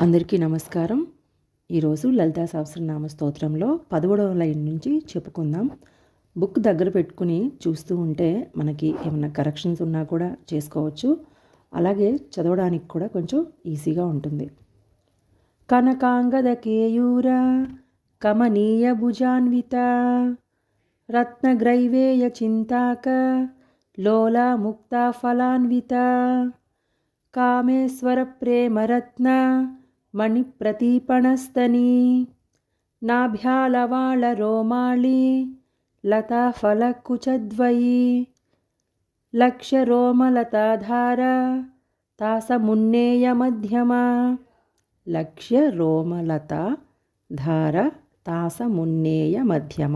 అందరికీ నమస్కారం. ఈరోజు లలితా సహస్రనామ స్తోత్రంలో 11వ లైన్ నుంచి చెప్పుకుందాం. బుక్ దగ్గర పెట్టుకుని చూస్తూ ఉంటే మనకి ఏమైనా కరెక్షన్స్ ఉన్నా కూడా చేసుకోవచ్చు. అలాగే చదవడానికి కూడా కొంచెం ఈజీగా ఉంటుంది. కనకాంగద కేయూర కమనీయ భుజాన్విత రత్నగ్రైవేయ చింతాక లోలా ముక్తా ఫలాన్విత కామేశ్వర ప్రేమరత్న మణిప్రతీపణస్తని నాభ్యాలవాళ రోమాళి లతాఫలకుచద్వయి లక్ష్యరోమలతాధార తాసమున్నేయ మధ్యమ లక్ష్యరోమలతాధార తాసమున్నేయ మధ్యమ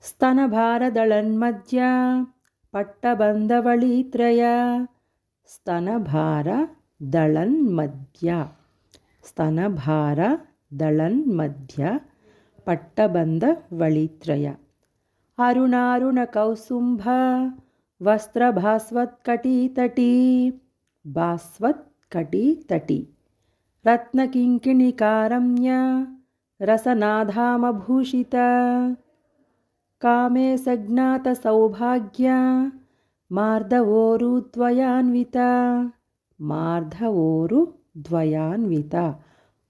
స్తనభారదళన్మధ్య పట్టబంధవళీత్రయ స్తనభార దళన్మధ్య స్తనభార దళన్మధ్య పట్టబంధ వళిత్రయ అరుణారుణ కౌసుంభ వస్త్రభాస్వత్కటీతటీ భాస్వత్కటీతటీ రత్నకింకిణికారమ్య రసనాధామభూషిత కామే సజ్ఞాత సౌభాగ్య మార్ధవోరుద్వయాన్విత మార్ధవోరుద్వయాన్విత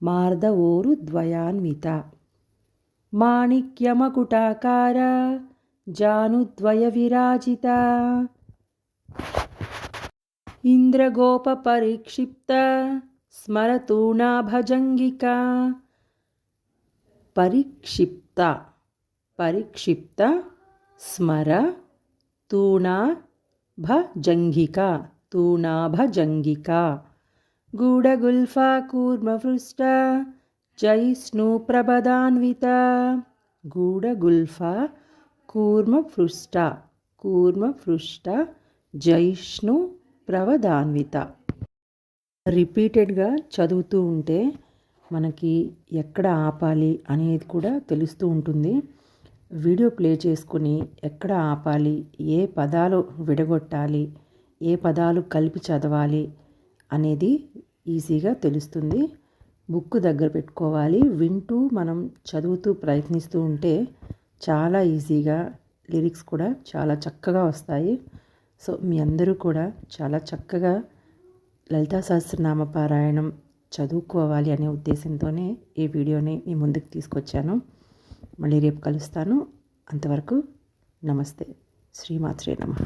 మార్ధవోరుద్వయాన్విత మాణిక్యమకుటాకార జానుద్వయ విరాజిత ఇంద్రగోపపరిక్షిప్త స్మరతూణాభజంగిక పరిక్షిప్త పరిక్షిప్త స్మర తూణాభజంగిక తూణాభజంగిక గూఢగుల్ఫా కూర్మపృష్ట జైష్ణుప్రభదాన్విత గూఢగుల్ఫా కూర్మపృష్ట కూర్మపృష్ట జైష్ణుప్రభదాన్విత. రిపీటెడ్గా చదువుతూ ఉంటే మనకి ఎక్కడ ఆపాలి అనేది కూడా తెలుస్తూ ఉంటుంది. వీడియో ప్లే చేసుకుని ఎక్కడ ఆపాలి, ఏ పదాలు విడగొట్టాలి, ఏ పదాలు కలిపి చదవాలి అనేది ఈజీగా తెలుస్తుంది. బుక్ దగ్గర పెట్టుకోవాలి. వింటూ మనం చదువుతూ ప్రయత్నిస్తూ ఉంటే చాలా ఈజీగా లిరిక్స్ కూడా చాలా చక్కగా వస్తాయి. సో మీ అందరూ కూడా చాలా చక్కగా లలితా సహస్రనామ పారాయణం చదువుకోవాలి అనే ఉద్దేశంతోనే ఈ వీడియోని మీ ముందుకు తీసుకొచ్చాను. మళ్ళీ రేపు కలుస్తాను. అంతవరకు నమస్తే. శ్రీమాత్రే నమః.